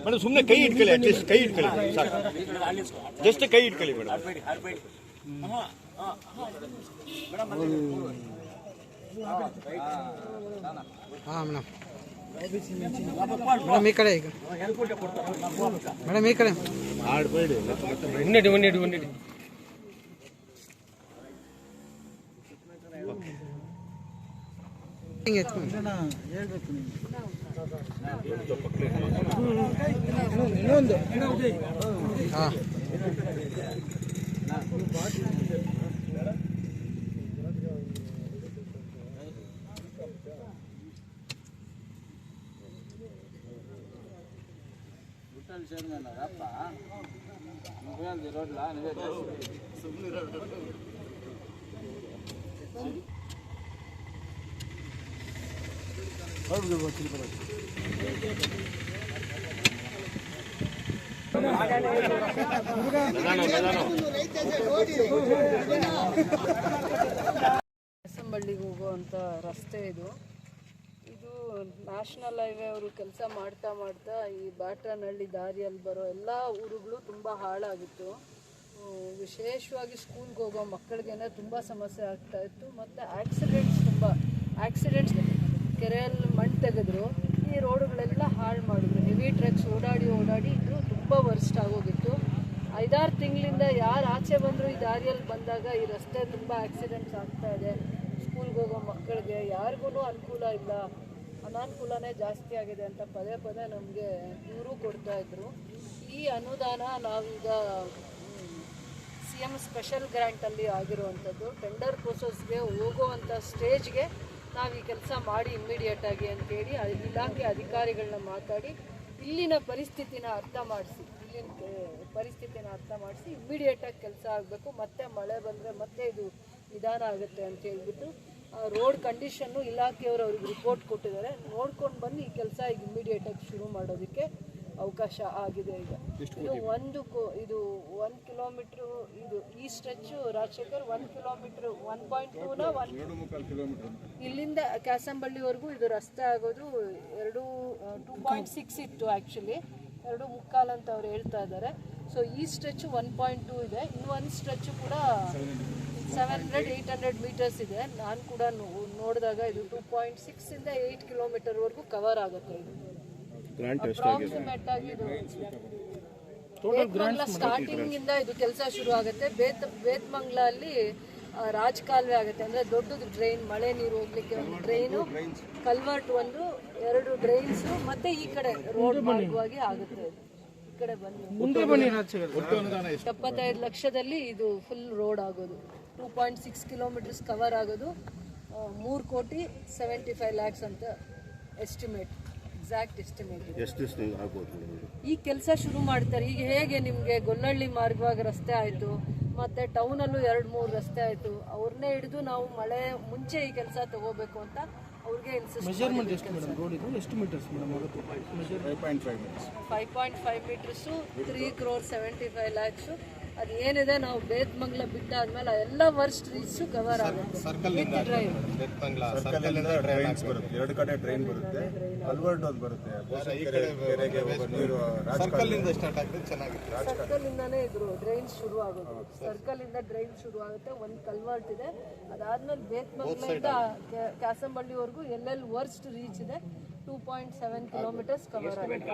Madam ಸುಮ್ಮನೆ ಕೈ ಇಟ್ಕೊಳ್ಳಿ, ಅಟ್ಲೀಸ್ಟ್ ಕೈ ಇಟ್ಕೊಳ್ಳಿ ಸಾಕು, ಜಸ್ಟ್ ಕೈ ಇಟ್ಕೊಳ್ಳಿ ಮೇಡಮ್. ಹಾಂ ಮೇಡಮ್, ಮೇಡಮ್ ಈ ಕಡೆ, ಈಗ ಮೇಡಮ್ ಈ ಕಡೆ ಆಡಬೇಡಿ, ಒಂದೆಡಿ ಹಿಂಗೆ ಹೇಳ್ಬೇಕು ಇನ್ನೊಂದು. ಹಾಂ ಕೆಸಂಬಳ್ಳಿಗೆ ಹೋಗುವಂಥ ರಸ್ತೆ ಇದು ನ್ಯಾಷನಲ್ ಹೈವೇ ಅವರು ಕೆಲಸ ಮಾಡ್ತಾ ಈ ಬಾಟ್ರನಹಳ್ಳಿ ದಾರಿಯಲ್ಲಿ ಬರೋ ಎಲ್ಲ ಊರುಗಳು ತುಂಬ ಹಾಳಾಗಿತ್ತು. ವಿಶೇಷವಾಗಿ ಸ್ಕೂಲ್ಗೆ ಹೋಗೋ ಮಕ್ಕಳಿಗೆ ತುಂಬ ಸಮಸ್ಯೆ ಆಗ್ತಾಯಿತ್ತು. ಮತ್ತು ಆಕ್ಸಿಡೆಂಟ್ಸ್ ಕೆರೆಯಲ್ಲಿ ಮಣ್ಣು ತೆಗೆದ್ರು, ಈ ರೋಡುಗಳೆಲ್ಲ ಹಾಳು ಮಾಡಿದ್ರು. ಹೆವಿ ಟ್ರಕ್ಸ್ ಓಡಾಡಿ ಇದು ತುಂಬ ವರ್ಸ್ಟ್ ಆಗೋಗಿತ್ತು. 5-6 ತಿಂಗಳಿಂದ ಯಾರು ಆಚೆ ಬಂದರೂ ಈ ದಾರಿಯಲ್ಲಿ ಬಂದಾಗ ಈ ರಸ್ತೆ ತುಂಬ ಆಕ್ಸಿಡೆಂಟ್ಸ್ ಆಗ್ತಾಯಿದೆ. ಸ್ಕೂಲ್ಗೆ ಹೋಗೋ ಮಕ್ಕಳಿಗೆ ಯಾರಿಗೂ ಅನುಕೂಲ ಇಲ್ಲ, ಅನಾನುಕೂಲನೇ ಜಾಸ್ತಿ ಆಗಿದೆ ಅಂತ ಪದೇ ನಮಗೆ ದೂರು ಕೊಡ್ತಾಯಿದ್ರು. ಈ ಅನುದಾನ ನಾವೀಗ CM ಸ್ಪೆಷಲ್ ಗ್ರ್ಯಾಂಟಲ್ಲಿ ಆಗಿರುವಂಥದ್ದು. ಟೆಂಡರ್ ಪ್ರೊಸೆಸ್ಗೆ ಹೋಗುವಂಥ ಸ್ಟೇಜ್ಗೆ ನಾವು ಈ ಕೆಲಸ ಮಾಡಿ ಇಮ್ಮಿಡಿಯೇಟಾಗಿ ಅಂತೇಳಿ ಇಲಾಖೆ ಅಧಿಕಾರಿಗಳನ್ನ ಮಾತಾಡಿ ಇಲ್ಲಿನ ಪರಿಸ್ಥಿತಿನ ಅರ್ಥ ಮಾಡಿಸಿ ಇಮ್ಮಿಡಿಯೇಟಾಗಿ ಕೆಲಸ ಆಗಬೇಕು. ಮತ್ತೆ ಮಳೆ ಬಂದರೆ ಮತ್ತೆ ಇದು ನಿಧಾನ ಆಗುತ್ತೆ ಅಂತ ಹೇಳ್ಬಿಟ್ಟು ರೋಡ್ ಕಂಡೀಷನ್ನು ಇಲಾಖೆಯವರು ಅವ್ರಿಗೆ ರಿಪೋರ್ಟ್ ಕೊಟ್ಟಿದ್ದಾರೆ. ನೋಡ್ಕೊಂಡು ಬಂದು ಈ ಕೆಲಸ ಈಗ ಇಮ್ಮಿಡಿಯೇಟಾಗಿ ಶುರು ಮಾಡೋದಕ್ಕೆ ಅವಕಾಶ ಆಗಿದೆ. ಈಗ ಇದು 1 ಕಿಲೋಮೀಟ್ರು, ಇದು ಈ ಸ್ಟ್ರೆಚ್ಚು ರಾಜಶೇಖರ್ 1 ಕಿಲೋಮೀಟ್ರ್ 1.2ನ 1 ಇಲ್ಲಿಂದ ಕ್ಯಾಸಂಬಳ್ಳಿವರೆಗೂ ಇದು ರಸ್ತೆ ಆಗೋದು 2.6 ಇತ್ತು. ಆ್ಯಕ್ಚುಲಿ 2.25 ಅಂತ ಅವ್ರು ಹೇಳ್ತಾ ಇದ್ದಾರೆ. ಸೊ ಈ ಸ್ಟ್ರೆಚ್ಚು 1.2 ಇದೆ. ಇನ್ನೊಂದು ಸ್ಟ್ರೆಚ್ಚು ಕೂಡ 700-800 ಮೀಟರ್ಸ್ ಇದೆ. ನಾನು ಕೂಡ ನೋಡಿದಾಗ ಇದು 2.6ಇಂದ 8 ಕಿಲೋಮೀಟರ್ವರೆಗೂ ಕವರ್ ಆಗುತ್ತೆ. ಇದು ಅಪ್ರಾಕ್ಸಿಮೇಟ್ ಆಗಿ ಇದು ಬೇತ್ಮಂಗ್ಲ ಸ್ಟಾರ್ಟಿಂಗ್ ಇಂದ ಇದು ಕೆಲಸ ಶುರು ಆಗುತ್ತೆ. ಬೇತ್ಮಂಗ್ಲ ಅಲ್ಲಿ ರಾಜಕಾಲುವೆ ಆಗುತ್ತೆ, ಅಂದ್ರೆ ದೊಡ್ಡದು ಡ್ರೈನ್, ಮಳೆ ನೀರು ಹೋಗ್ಲಿಕ್ಕೆ ಒಂದು ಡ್ರೈನು, ಕಲ್ವರ್ಟ್ 2 ಡ್ರೈನ್ಸ್, ಮತ್ತೆ ಈ ಕಡೆ ರೋಡ್ ಮಾರ್ಗವಾಗಿ ಆಗುತ್ತೆ. ಈ ಕಡೆ ಬನ್ನಿ, 75 ಲಕ್ಷದಲ್ಲಿ ಇದು ಫುಲ್ ರೋಡ್ ಆಗೋದು. 2.6 ಕಿಲೋಮೀಟರ್ಸ್ ಕವರ್ ಆಗೋದು. 3,75 lakhs ಅಂತ ಎಸ್ಟಿಮೇಟ್, ಎಕ್ಸಾಕ್ಟ್ ಎಸ್ಟಿಮೇಟ್. ಈ ಕೆಲಸ ಶುರು ಮಾಡ್ತಾರೆ. ಈಗ ಹೇಗೆ ನಿಮಗೆ ಗೊಲ್ಲಹಳ್ಳಿ ಮಾರ್ಗವಾಗಿ ರಸ್ತೆ ಆಯಿತು, ಮತ್ತು ಟೌನಲ್ಲೂ 2-3 ರಸ್ತೆ ಆಯಿತು, ಅವ್ರನ್ನೇ ಹಿಡಿದು ನಾವು ಮಳೆ ಮುಂಚೆ ಈ ಕೆಲಸ ತಗೋಬೇಕು ಅಂತ ಅವ್ರಿಗೆ ಮೆಜರ್ಮೆಂಟ್ ಎಷ್ಟು ಮೇಡಮ್? ರೋಡ್ ಇದು ಎಷ್ಟು ಮೀಟರ್ಸ್ ಮೇಡಮ್ ಆಗುತ್ತೆ? 5.5 ಮೀಟರ್ಸು, 3,75 lakhs. ಅದು ಏನಿದೆ ನಾವು ಬೇತ್ಮಂಗ್ಲ ಬಿಟ್ಟಾದ್ಮೇಲೆ ಎಲ್ಲ ವರ್ಸ್ಟ್ ರೀಚು ಕವರ್ ಆಗುತ್ತೆ. ಎರಡು ಕಡೆ ಡ್ರೈನ್ ಬರುತ್ತೆ, ಕಲ್ವರ್ಟ್ ಒಂದು ಬರುತ್ತೆ, ಸರ್ಕಲ್ ಇಂದಾನೇ ಇದು ಡ್ರೈನ್ ಶುರು ಆಗೋದು. ಸರ್ಕಲ್ ಇಂದ ಡ್ರೈನ್ ಶುರು ಆಗುತ್ತೆ. ಒಂದು ಕಲ್ವರ್ಟ್ ಇದೆ. ಅದಾದ್ಮೇಲೆ ಬೇತ್ಮಂಗ್ಲಿಂದ ಕ್ಯಾಸಂಬಳ್ಳಿವರೆಗೂ ಎಲ್ಲೆಲ್ಲಿ ವರ್ಸ್ಟ್ ರೀಚ್ ಇದೆ 2.7 ಕಿಲೋಮೀಟರ್ಸ್ ಕವರ್ ಆಗುತ್ತೆ.